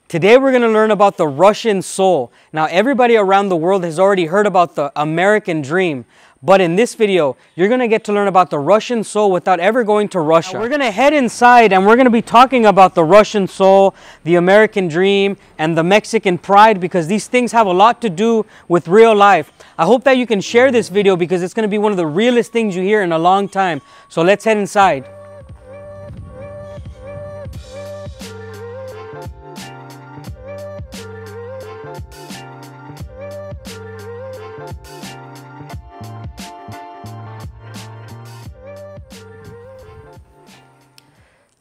Today we're going to learn about the Russian soul. Now everybody around the world has already heard about the American dream, but in this video you're going to get to learn about the Russian soul without ever going to Russia. Now, we're going to head inside and we're going to be talking about the Russian soul, the American dream, and the Mexican pride, because these things have a lot to do with real life. I hope that you can share this video because it's going to be one of the realest things you hear in a long time. So let's head inside.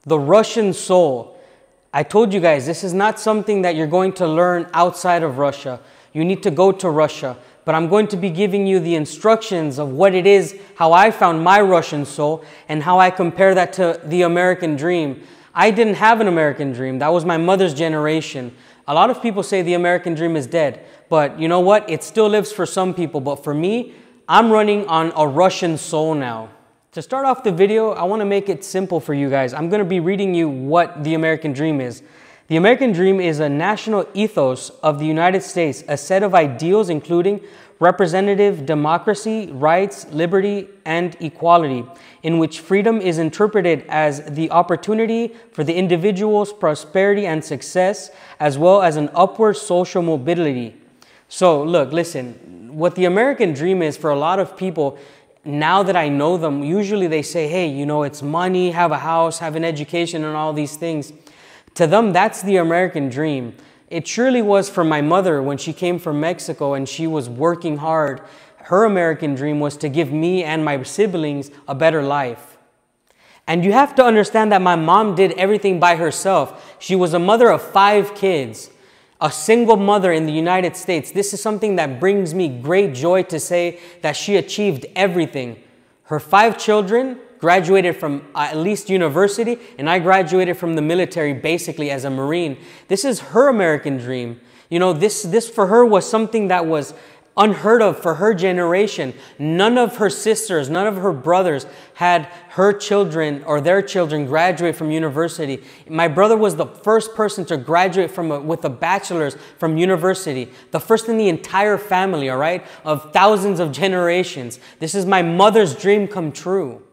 The Russian soul. I told you guys, this is not something that you're going to learn outside of Russia. You need to go to Russia. But I'm going to be giving you the instructions of what it is, how I found my Russian soul, and how I compare that to the American dream. I didn't have an American dream. That was my mother's generation. A lot of people say the American dream is dead. But you know what? It still lives for some people. But for me, I'm running on a Russian soul now. To start off the video, I want to make it simple for you guys. I'm going to be reading you what the American dream is. The American dream is a national ethos of the United States, a set of ideals including representative democracy, rights, liberty, and equality, in which freedom is interpreted as the opportunity for the individual's prosperity and success, as well as an upward social mobility. So look, listen, what the American dream is for a lot of people, now that I know them, usually they say, hey, you know, it's money, have a house, have an education, and all these things. To them, that's the American dream. It surely was for my mother when she came from Mexico and she was working hard. Her American dream was to give me and my siblings a better life. And you have to understand that my mom did everything by herself. She was a mother of 5 kids. A single mother in the United States. This is something that brings me great joy to say that she achieved everything. Her 5 children graduated from at least university, and I graduated from the military basically as a Marine. This is her American dream. You know, this for her was something that was unheard of for her generation. None of her sisters, none of her brothers had her children or their children graduate from university. My brother was the first person to graduate with a bachelor's from university. The first in the entire family, all right, of thousands of generations. This is my mother's dream come true.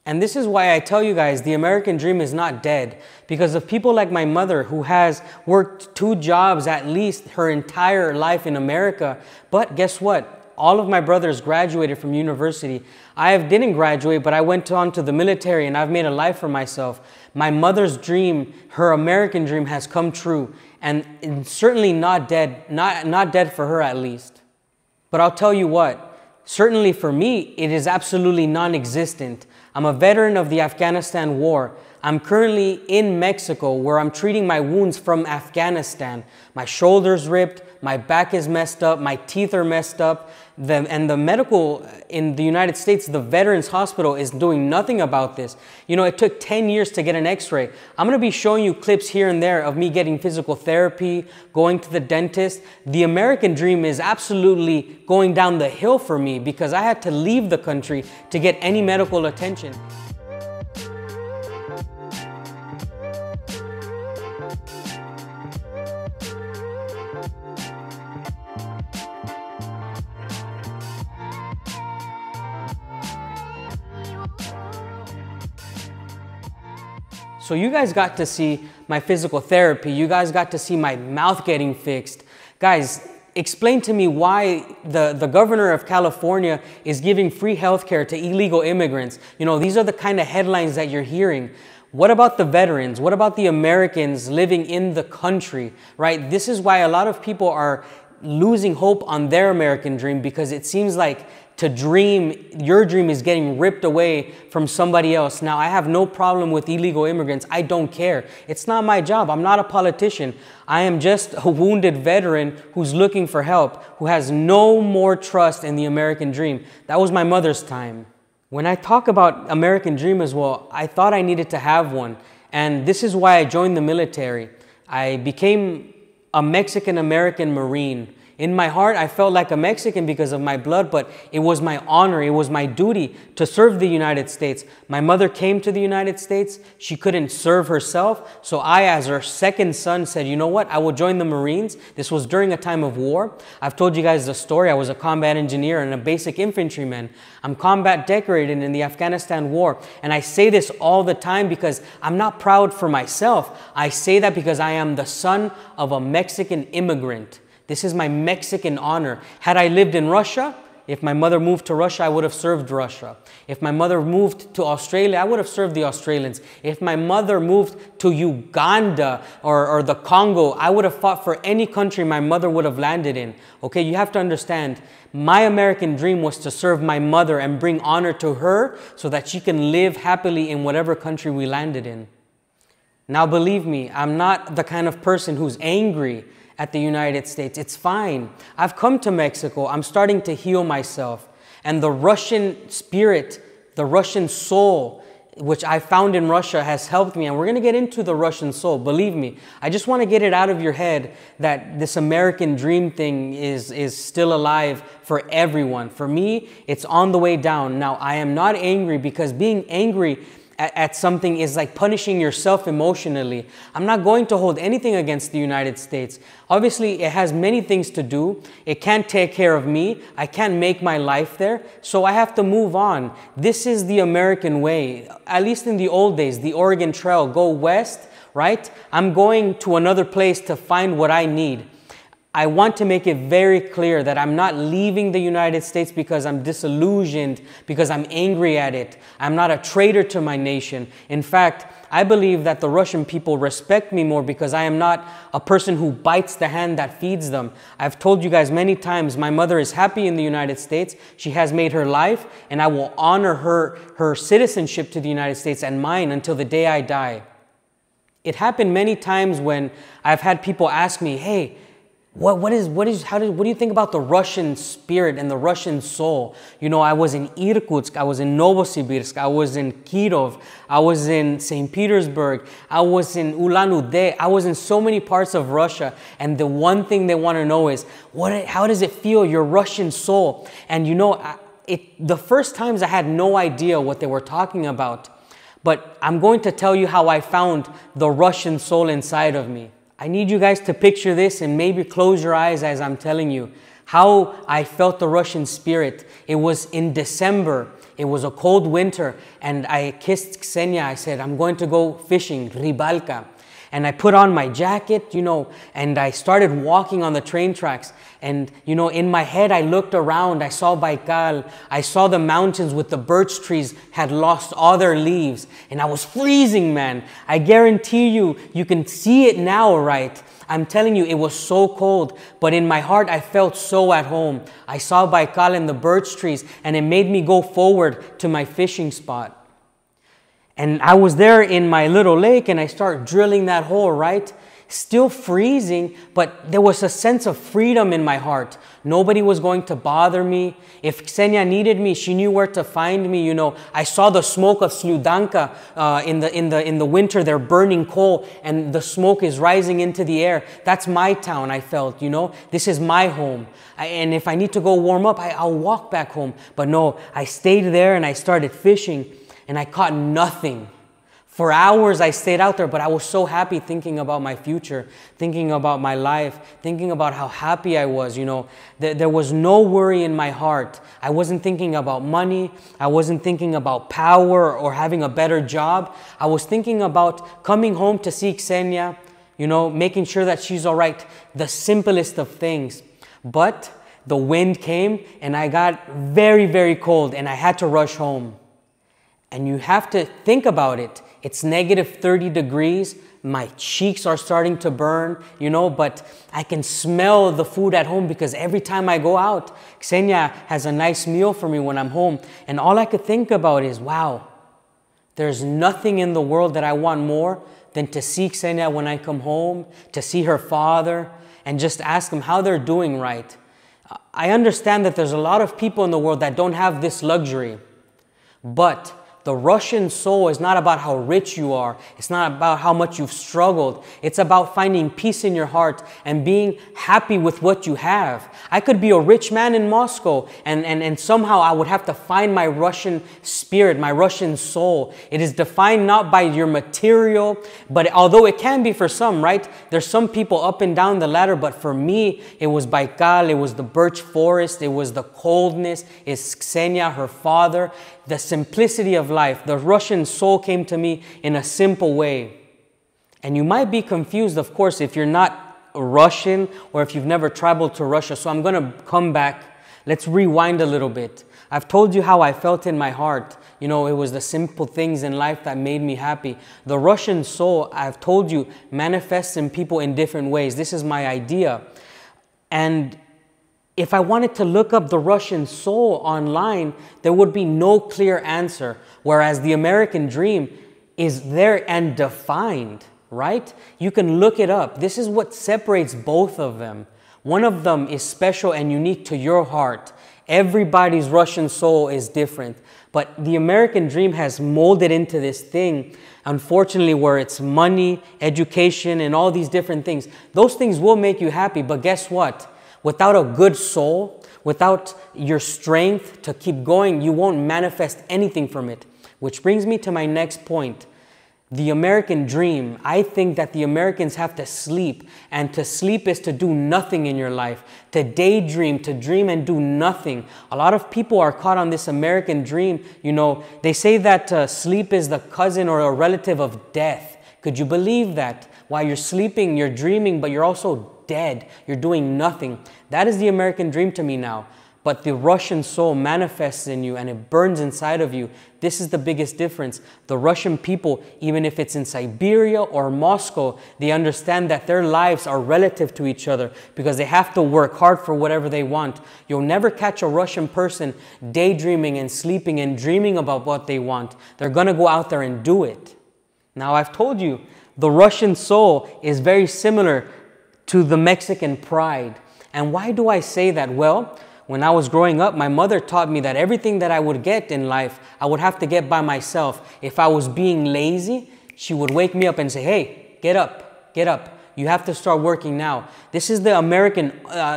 And this is why I tell you guys, the American dream is not dead. Because of people like my mother, who has worked 2 jobs at least her entire life in America. But guess what? All of my brothers graduated from university. I didn't graduate, but I went on to the military and I've made a life for myself. My mother's dream, her American dream, has come true. And it's certainly not dead, not dead for her at least. But I'll tell you what, certainly for me, it is absolutely non-existent. I'm a veteran of the Afghanistan war. I'm currently in Mexico where I'm treating my wounds from Afghanistan. My shoulder's ripped, my back is messed up, my teeth are messed up. And the medical in the United States, the Veterans Hospital, is doing nothing about this. You know, it took 10 years to get an x-ray. I'm going to be showing you clips here and there of me getting physical therapy, going to the dentist. The American dream is absolutely going down the hill for me because I had to leave the country to get any medical attention. So you guys got to see my physical therapy. You guys got to see my mouth getting fixed. Guys, explain to me why the governor of California is giving free healthcare to illegal immigrants. You know, these are the kind of headlines that you're hearing. What about the veterans? What about the Americans living in the country, right? This is why a lot of people are losing hope on their American dream, because it seems like to dream, your dream is getting ripped away from somebody else. Now, I have no problem with illegal immigrants. I don't care. It's not my job. I'm not a politician. I am just a wounded veteran who's looking for help, who has no more trust in the American dream. That was my mother's time. When I talk about American dream as well, I thought I needed to have one. And this is why I joined the military. I became a Mexican-American Marine. In my heart, I felt like a Mexican because of my blood, but it was my honor, it was my duty to serve the United States. My mother came to the United States. She couldn't serve herself. So I, as her second son, said, you know what? I will join the Marines. This was during a time of war. I've told you guys the story. I was a combat engineer and a basic infantryman. I'm combat decorated in the Afghanistan war. And I say this all the time because I'm not proud for myself. I say that because I am the son of a Mexican immigrant. This is my Mexican honor. Had I lived in Russia, if my mother moved to Russia, I would have served Russia. If my mother moved to Australia, I would have served the Australians. If my mother moved to Uganda or the Congo, I would have fought for any country my mother would have landed in. Okay, you have to understand, my American dream was to serve my mother and bring honor to her so that she can live happily in whatever country we landed in. Now, believe me, I'm not the kind of person who's angry at the United States. It's fine. I've come to Mexico. I'm starting to heal myself. And the Russian spirit, the Russian soul, which I found in Russia, has helped me. And we're going to get into the Russian soul. Believe me, I just want to get it out of your head that this American dream thing is still alive for everyone. For me, it's on the way down. Now, I am not angry because being angry at something is like punishing yourself emotionally. I'm not going to hold anything against the United States. Obviously, it has many things to do. It can't take care of me. I can't make my life there. So I have to move on. This is the American way. At least in the old days, the Oregon Trail, go west, right? I'm going to another place to find what I need. I want to make it very clear that I'm not leaving the United States because I'm disillusioned, because I'm angry at it. I'm not a traitor to my nation. In fact, I believe that the Russian people respect me more because I am not a person who bites the hand that feeds them. I've told you guys many times, my mother is happy in the United States. She has made her life, and I will honor her citizenship to the United States and mine until the day I die. It happened many times when I've had people ask me, hey, what do you think about the Russian spirit and the Russian soul? You know, I was in Irkutsk, I was in Novosibirsk, I was in Kirov, I was in St. Petersburg, I was in Ulan-Ude, I was in so many parts of Russia. And the one thing they want to know is, how does it feel, your Russian soul? And you know, the first times I had no idea what they were talking about. But I'm going to tell you how I found the Russian soul inside of me. I need you guys to picture this and maybe close your eyes as I'm telling you how I felt the Russian spirit. It was in December. It was a cold winter, and I kissed Ksenia. I said, I'm going to go fishing, Ribalka. And I put on my jacket, you know, and I started walking on the train tracks. And, you know, in my head, I looked around. I saw Baikal. I saw the mountains with the birch trees had lost all their leaves. And I was freezing, man. I guarantee you, you can see it now, right? I'm telling you, it was so cold. But in my heart, I felt so at home. I saw Baikal and the birch trees, and it made me go forward to my fishing spot. And I was there in my little lake, and I start drilling that hole, right? Still freezing, but there was a sense of freedom in my heart. Nobody was going to bother me. If Ksenia needed me, she knew where to find me. You know, I saw the smoke of Sludanka in the winter. They're burning coal, and the smoke is rising into the air. That's my town, I felt, you know. This is my home. And if I need to go warm up, I'll walk back home. But no, I stayed there, and I started fishing. And I caught nothing. For hours I stayed out there, but I was so happy thinking about my future, thinking about my life, thinking about how happy I was, you know. There was no worry in my heart. I wasn't thinking about money. I wasn't thinking about power or having a better job. I was thinking about coming home to see Ksenia, you know, making sure that she's all right, the simplest of things. But the wind came, and I got very, very cold, and I had to rush home. And you have to think about it. It's negative 30 degrees. My cheeks are starting to burn, you know, but I can smell the food at home because every time I go out, Ksenia has a nice meal for me when I'm home. And all I could think about is, wow, there's nothing in the world that I want more than to see Ksenia when I come home, to see her father, and just ask them how they're doing right. I understand that there's a lot of people in the world that don't have this luxury, but the Russian soul is not about how rich you are. It's not about how much you've struggled. It's about finding peace in your heart and being happy with what you have. I could be a rich man in Moscow and somehow I would have to find my Russian spirit, my Russian soul. It is defined not by your material, but although it can be for some, right? There's some people up and down the ladder, but for me, it was Baikal, it was the birch forest, it was the coldness, it's Ksenia, her father, the simplicity of life. The Russian soul came to me in a simple way. And you might be confused, of course, if you're not Russian or if you've never traveled to Russia. So I'm going to come back. Let's rewind a little bit. I've told you how I felt in my heart. You know, it was the simple things in life that made me happy. The Russian soul, I've told you, manifests in people in different ways. This is my idea. And if I wanted to look up the Russian soul online, there would be no clear answer. Whereas the American dream is there and defined, right? You can look it up. This is what separates both of them. One of them is special and unique to your heart. Everybody's Russian soul is different. But the American dream has molded into this thing, unfortunately, where it's money, education, and all these different things. Those things will make you happy, but guess what? Without a good soul, without your strength to keep going, you won't manifest anything from it. Which brings me to my next point. The American dream. I think that the Americans have to sleep, and to sleep is to do nothing in your life. To daydream, to dream and do nothing. A lot of people are caught on this American dream. You know, they say that sleep is the cousin or a relative of death. Could you believe that? While you're sleeping, you're dreaming, but you're also dead. You're doing nothing. That is the American dream to me now. But the Russian soul manifests in you and it burns inside of you. This is the biggest difference. The Russian people, even if it's in Siberia or Moscow, they understand that their lives are relative to each other because they have to work hard for whatever they want. You'll never catch a Russian person daydreaming and sleeping and dreaming about what they want. They're going to go out there and do it. Now, I've told you, the Russian soul is very similar to the Mexican pride. And why do I say that? Well, when I was growing up, my mother taught me that everything that I would get in life, I would have to get by myself. If I was being lazy, she would wake me up and say, hey, get up, get up. You have to start working now. This is the American,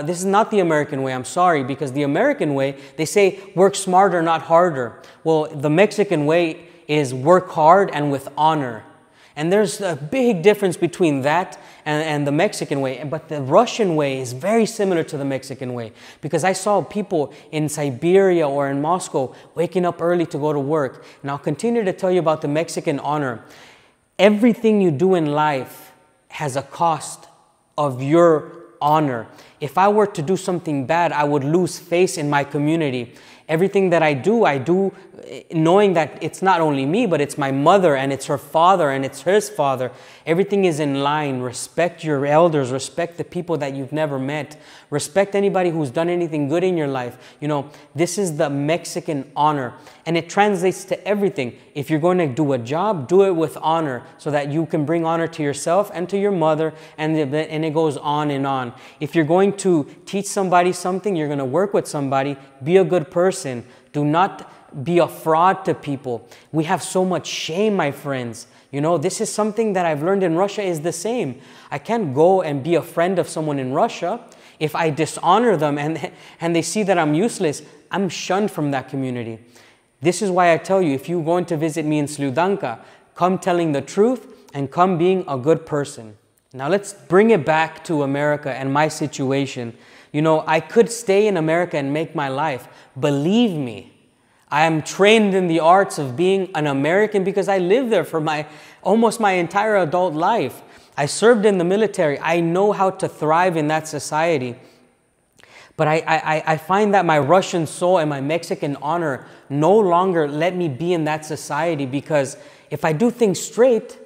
this is not the American way, I'm sorry, because the American way, they say work smarter, not harder. Well, the Mexican way is work hard and with honor. And there's a big difference between that and the Mexican way. But the Russian way is very similar to the Mexican way. Because I saw people in Siberia or in Moscow waking up early to go to work. And I'll continue to tell you about the Mexican honor. Everything you do in life has a cost of your honor. If I were to do something bad, I would lose face in my community. Everything that I do knowing that it's not only me, but it's my mother and it's her father and it's his father. Everything is in line. Respect your elders. Respect the people that you've never met. Respect anybody who's done anything good in your life. You know, this is the Mexican honor. And it translates to everything. If you're going to do a job, do it with honor so that you can bring honor to yourself and to your mother, and it goes on and on. If you're going to teach somebody something, you're going to work with somebody, be a good person. Do not be a fraud to people. We have so much shame, my friends. You know, this is something that I've learned in Russia is the same. I can't go and be a friend of someone in Russia. If I dishonor them and they see that I'm useless, I'm shunned from that community. This is why I tell you, if you're going to visit me in Sludanka, come telling the truth and come being a good person. Now let's bring it back to America and my situation. You know, I could stay in America and make my life. Believe me, I am trained in the arts of being an American because I lived there for almost my entire adult life. I served in the military. I know how to thrive in that society. But I find that my Russian soul and my Mexican honor no longer let me be in that society, because if I do things straight,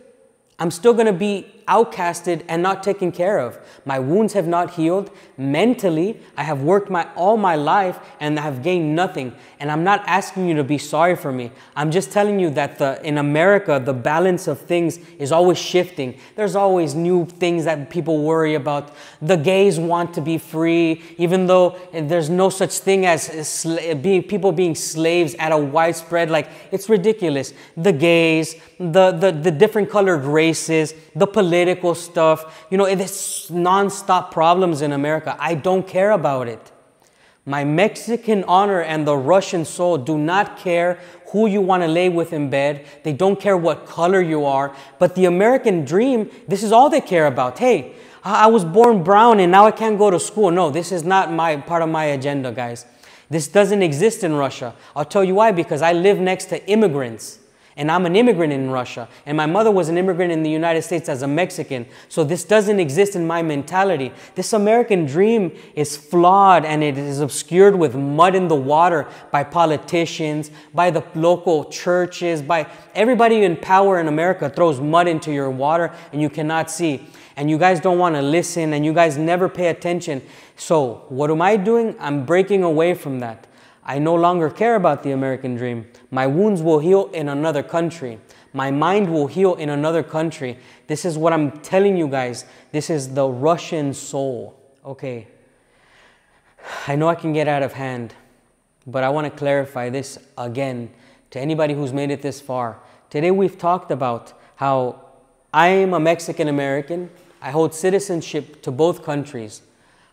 I'm still going to be outcasted and not taken care of. My wounds have not healed. Mentally, I have worked all my life and I have gained nothing. And I'm not asking you to be sorry for me. I'm just telling you that in America, the balance of things is always shifting. There's always new things that people worry about. The gays want to be free, even though there's no such thing as people being slaves at a widespread, like, it's ridiculous. The gays, the different colored races, the political stuff, you know, it's non-stop problems in America. I don't care about it. My Mexican honor and the Russian soul do not care who you want to lay with in bed. They don't care what color you are. But the American dream, this is all they care about. Hey, I was born brown and now I can't go to school. No, this is not part of my agenda, guys. This doesn't exist in Russia. I'll tell you why, because I live next to immigrants. And I'm an immigrant in Russia. And my mother was an immigrant in the United States as a Mexican. So this doesn't exist in my mentality. This American dream is flawed and it is obscured with mud in the water by politicians, by the local churches, by everybody in power in America throws mud into your water and you cannot see. And you guys don't want to listen and you guys never pay attention. So what am I doing? I'm breaking away from that. I no longer care about the American dream. My wounds will heal in another country. My mind will heal in another country. This is what I'm telling you guys. This is the Russian soul. Okay. I know I can get out of hand, but I want to clarify this again to anybody who's made it this far. Today we've talked about how I am a Mexican American. I hold citizenship to both countries.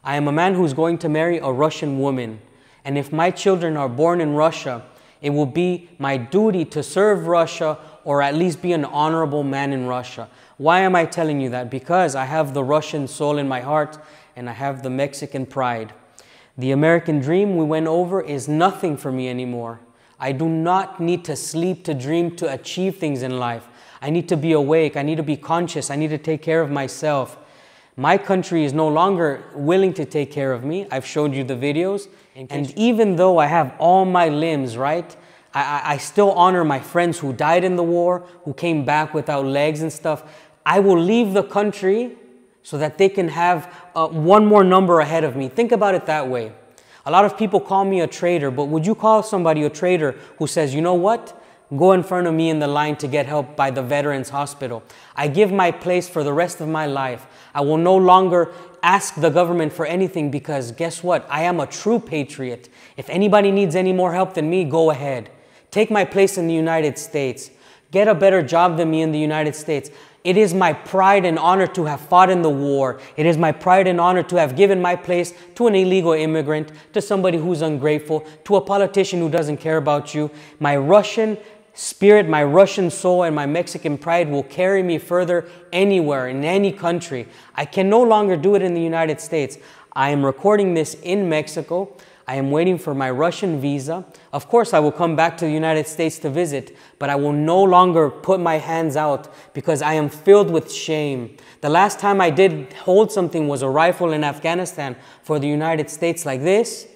I am a man who's going to marry a Russian woman. And if my children are born in Russia, it will be my duty to serve Russia or at least be an honorable man in Russia. Why am I telling you that? Because I have the Russian soul in my heart and I have the Mexican pride. The American dream we went over is nothing for me anymore. I do not need to sleep to dream to achieve things in life. I need to be awake. I need to be conscious. I need to take care of myself. My country is no longer willing to take care of me. I've showed you the videos. And even though I have all my limbs, right, I still honor my friends who died in the war, who came back without legs and stuff. I will leave the country so that they can have one more number ahead of me. Think about it that way. A lot of people call me a traitor, but would you call somebody a traitor who says, you know what? Go in front of me in the line to get help by the Veterans Hospital. I give my place for the rest of my life. I will no longer ask the government for anything because guess what? I am a true patriot. If anybody needs any more help than me, go ahead. Take my place in the United States. Get a better job than me in the United States. It is my pride and honor to have fought in the war. It is my pride and honor to have given my place to an illegal immigrant, to somebody who's ungrateful, to a politician who doesn't care about you. My Russian spirit, my Russian soul, and my Mexican pride will carry me further anywhere, in any country. I can no longer do it in the United States. I am recording this in Mexico. I am waiting for my Russian visa. Of course, I will come back to the United States to visit, but I will no longer put my hands out because I am filled with shame. The last time I did hold something was a rifle in Afghanistan for the United States like this.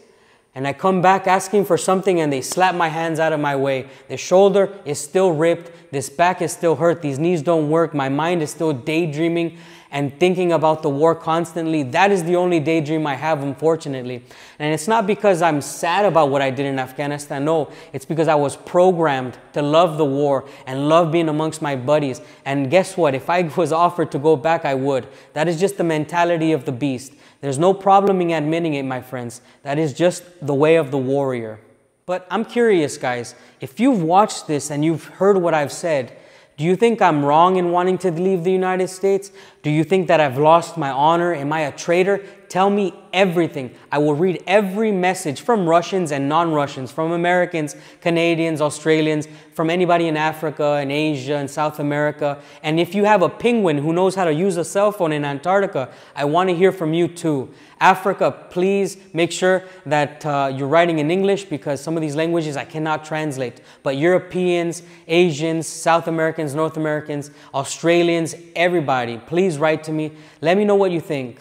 And I come back asking for something and they slap my hands out of my way. The shoulder is still ripped. This back is still hurt. These knees don't work. My mind is still daydreaming and thinking about the war constantly. That is the only daydream I have, unfortunately. And it's not because I'm sad about what I did in Afghanistan. No, it's because I was programmed to love the war and love being amongst my buddies. And guess what? If I was offered to go back, I would. That is just the mentality of the beast. There's no problem in admitting it, my friends. That is just the way of the warrior. But I'm curious, guys. If you've watched this and you've heard what I've said, do you think I'm wrong in wanting to leave the United States? Do you think that I've lost my honor? Am I a traitor? Tell me everything. I will read every message from Russians and non-Russians, from Americans, Canadians, Australians, from anybody in Africa and Asia and South America. And if you have a penguin who knows how to use a cell phone in Antarctica, I want to hear from you too. Africa, please make sure that you're writing in English because some of these languages I cannot translate. But Europeans, Asians, South Americans, North Americans, Australians, everybody, please write to me. Let me know what you think.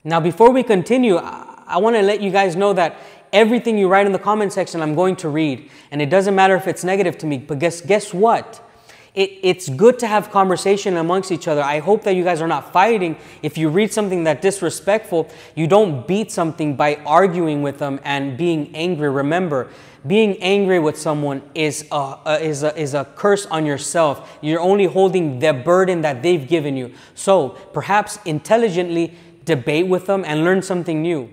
Now, before we continue, I want to let you guys know that everything you write in the comment section, I'm going to read. And it doesn't matter if it's negative to me, but guess what? It's good to have conversation amongst each other. I hope that you guys are not fighting. If you read something that's disrespectful, you don't beat something by arguing with them and being angry. Remember, being angry with someone is a curse on yourself. You're only holding the burden that they've given you. So perhaps intelligently debate with them and learn something new.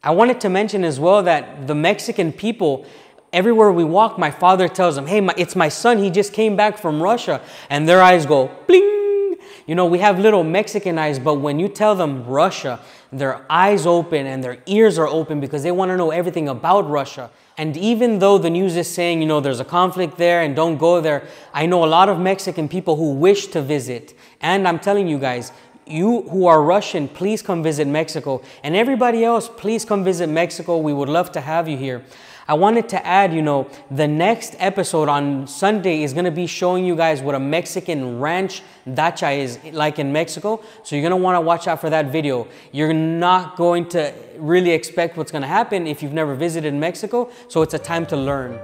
I wanted to mention as well that the Mexican people, everywhere we walk, my father tells them, hey, it's my son. He just came back from Russia. And their eyes go, bling. You know, we have little Mexican eyes, but when you tell them Russia, their eyes open and their ears are open because they want to know everything about Russia. And even though the news is saying, you know, there's a conflict there and don't go there, I know a lot of Mexican people who wish to visit. And I'm telling you guys, you who are Russian, please come visit Mexico. And everybody else, please come visit Mexico. We would love to have you here. I wanted to add, you know, the next episode on Sunday is going to be showing you guys what a Mexican ranch dacha is like in Mexico. So you're going to want to watch out for that video. You're not going to really expect what's going to happen if you've never visited Mexico. So it's a time to learn.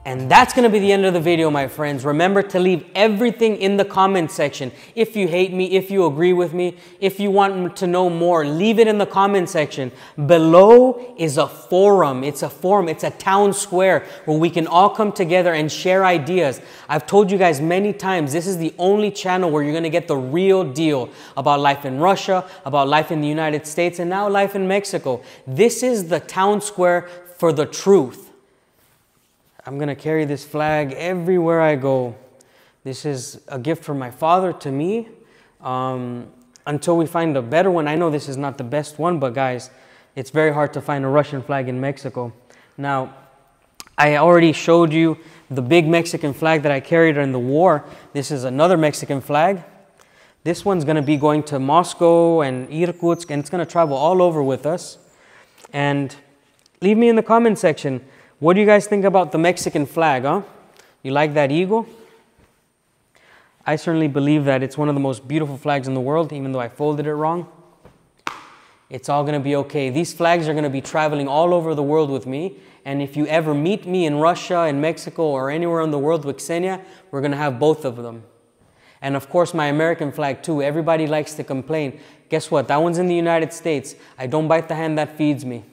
And that's going to be the end of the video, my friends. Remember to leave everything in the comment section. If you hate me, if you agree with me, if you want to know more, leave it in the comment section. Below is a forum. It's a forum. It's a town square where we can all come together and share ideas. I've told you guys many times, this is the only channel where you're going to get the real deal about life in Russia, about life in the United States, and now life in Mexico. This is the town square for the truth. I'm going to carry this flag everywhere I go. This is a gift from my father to me. Until we find a better one. I know this is not the best one, but guys, it's very hard to find a Russian flag in Mexico. Now, I already showed you the big Mexican flag that I carried in the war. This is another Mexican flag. This one's going to be going to Moscow and Irkutsk, and it's going to travel all over with us. And leave me in the comment section. What do you guys think about the Mexican flag, huh? You like that eagle? I certainly believe that it's one of the most beautiful flags in the world, even though I folded it wrong. It's all going to be okay. These flags are going to be traveling all over the world with me. And if you ever meet me in Russia, in Mexico, or anywhere in the world with Ksenia, we're going to have both of them. And of course, my American flag too. Everybody likes to complain. Guess what? That one's in the United States. I don't bite the hand that feeds me.